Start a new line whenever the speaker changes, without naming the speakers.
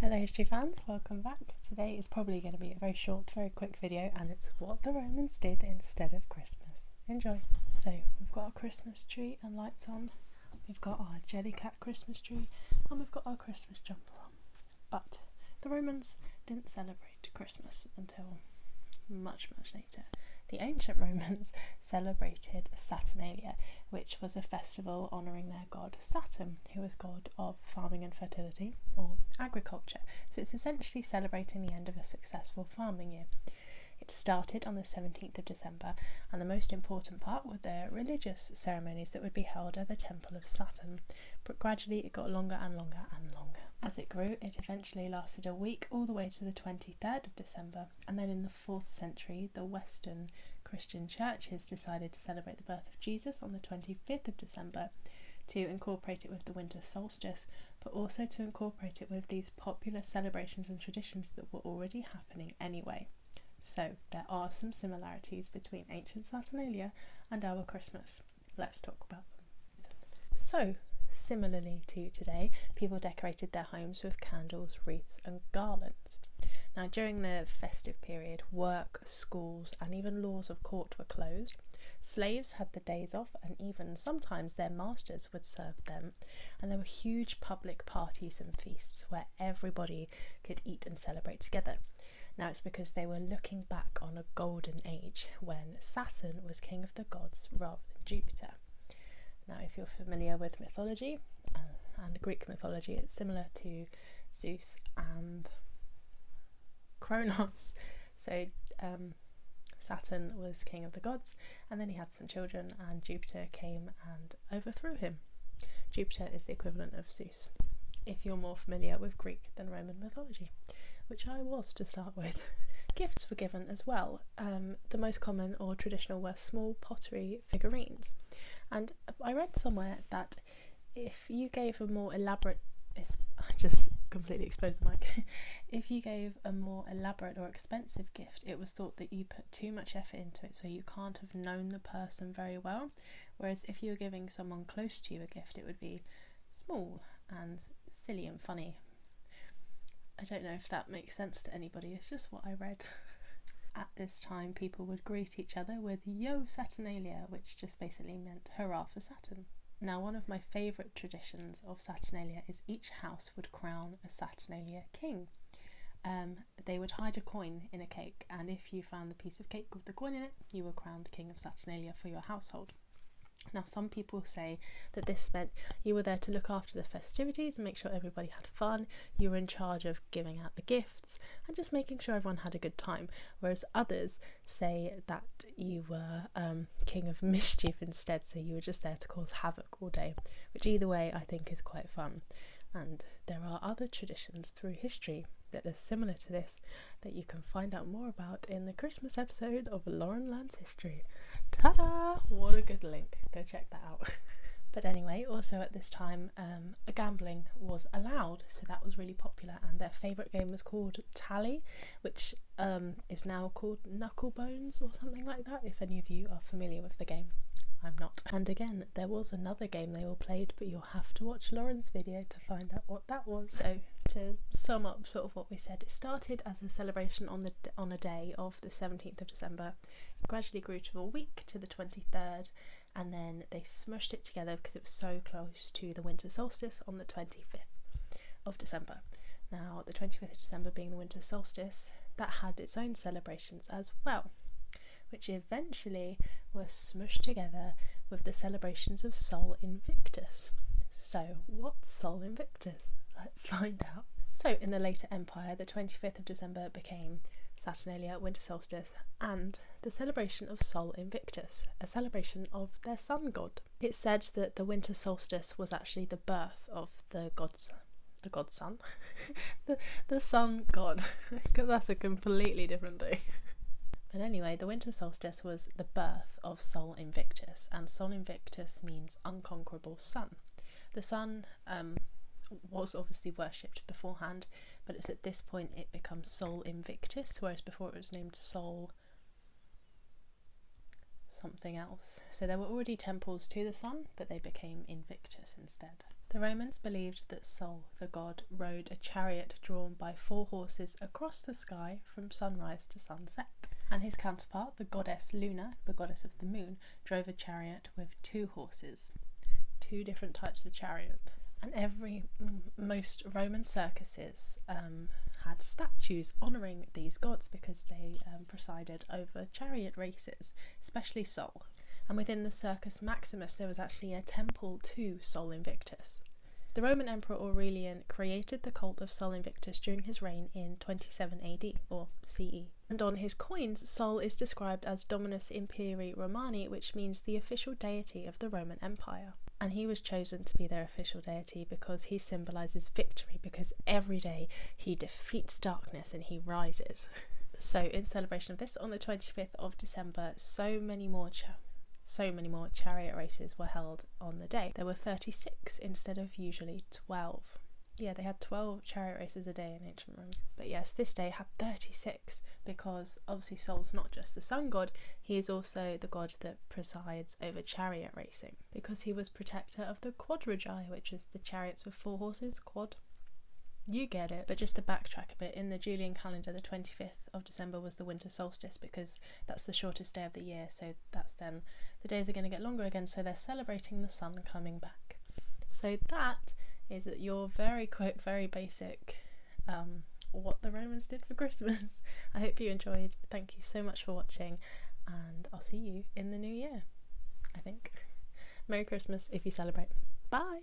Hello history fans, welcome back. Today is probably going to be a very short, very quick video, and it's what the Romans did instead of Christmas. Enjoy! So we've got our Christmas tree and lights on, we've got our jellycat Christmas tree, and we've got our Christmas jumper on. But the Romans didn't celebrate Christmas until much later. The ancient Romans celebrated Saturnalia, which was a festival honouring their god Saturn, who was god of farming and fertility, or agriculture. So it's essentially celebrating the end of a successful farming year. It started on the 17th of December, and the most important part were the religious ceremonies that would be held at the temple of Saturn, but gradually it got longer and longer and longer. As it grew, it eventually lasted a week all the way to the 23rd of December, and then in the 4th century, the Western Christian churches decided to celebrate the birth of Jesus on the 25th of December to incorporate it with the winter solstice, but also to incorporate it with these popular celebrations and traditions that were already happening anyway. So there are some similarities between ancient Saturnalia and our Christmas. Let's talk about them. So, similarly to today, people decorated their homes with candles, wreaths and garlands. Now, during the festive period, work, schools and even laws of court were closed. Slaves had the days off, and even sometimes their masters would serve them, and there were huge public parties and feasts where everybody could eat and celebrate together. Now, it's because they were looking back on a golden age when Saturn was king of the gods rather than Jupiter. Now, if you're familiar with mythology and Greek mythology, it's similar to Zeus and Kronos. So Saturn was king of the gods, and then he had some children, and Jupiter came and overthrew him. Jupiter is the equivalent of Zeus, if you're more familiar with Greek than Roman mythology, which I was to start with. Gifts were given as well. The most common or traditional were small pottery figurines, and I read somewhere that if you gave a more elaborate, I just completely exposed the mic. If you gave a more elaborate or expensive gift, it was thought that you put too much effort into it, so you can't have known the person very well. Whereas if you were giving someone close to you a gift, it would be small and silly and funny. I don't know if that makes sense to anybody, it's just what I read. At this time, people would greet each other with Yo Saturnalia, which just basically meant hurrah for Saturn. Now, one of my favourite traditions of Saturnalia is each house would crown a Saturnalia king. They would hide a coin in a cake, and if you found the piece of cake with the coin in it, you were crowned king of Saturnalia for your household. Now, some people say that this meant you were there to look after the festivities and make sure everybody had fun. You were in charge of giving out the gifts and just making sure everyone had a good time. Whereas others say that you were king of mischief instead, so you were just there to cause havoc all day, which either way I think is quite fun. And there are other traditions through history that are similar to this that you can find out more about in the Christmas episode of Lauren Learns History. Ta-da! What a good link. Go check that out. But anyway, also at this time, gambling was allowed, so that was really popular, and their favourite game was called Tally, which is now called Knucklebones or something like that, if any of you are familiar with the game. I'm not. And again, there was another game they all played, but you'll have to watch Lauren's video to find out what that was. So to sum up sort of what we said, it started as a celebration on a day of the 17th of December, gradually grew to a week to the 23rd, and then they smushed it together because it was so close to the winter solstice on the 25th of December. Now, the 25th of December being the winter solstice, that had its own celebrations as well, which eventually were smushed together with the celebrations of Sol Invictus. So, what's Sol Invictus? Let's find out. So, in the later empire, the 25th of December became Saturnalia, winter solstice, and the celebration of Sol Invictus, a celebration of their sun god. It's said that the winter solstice was actually the birth of the sun god, because that's a completely different thing. But anyway, the winter solstice was the birth of Sol Invictus, and Sol Invictus means unconquerable sun. The sun was obviously worshipped beforehand, but it's at this point it becomes Sol Invictus, whereas before it was named Sol something else. So there were already temples to the sun, but they became Invictus instead. The Romans believed that Sol, the god, rode a chariot drawn by 4 horses across the sky from sunrise to sunset, and his counterpart, the goddess Luna, the goddess of the moon, drove a chariot with 2 horses. 2 different types of chariot. And most Roman circuses had statues honouring these gods because they presided over chariot races, especially Sol. And within the Circus Maximus there was actually a temple to Sol Invictus. The Roman Emperor Aurelian created the cult of Sol Invictus during his reign in 27 AD, or CE. And on his coins, Sol is described as Dominus Imperii Romani, which means the official deity of the Roman Empire. And he was chosen to be their official deity because he symbolises victory, because every day he defeats darkness and he rises. So in celebration of this, on the 25th of December, so many more chariot races were held on the day. There were 36 instead of usually 12. Yeah, they had 12 chariot races a day in ancient Rome. But yes, this day had 36 because obviously Sol's not just the sun god, he is also the god that presides over chariot racing, because he was protector of the quadrigi, which is the chariots with 4 horses, quad. You get it. But just to backtrack a bit, in the Julian calendar, the 25th of December was the winter solstice because that's the shortest day of the year, so that's then the days are going to get longer again, so they're celebrating the sun coming back. So that is your very quick, very basic what the Romans did for Christmas. I hope you enjoyed. Thank you so much for watching, and I'll see you in the new year, I think. Merry Christmas if you celebrate. Bye!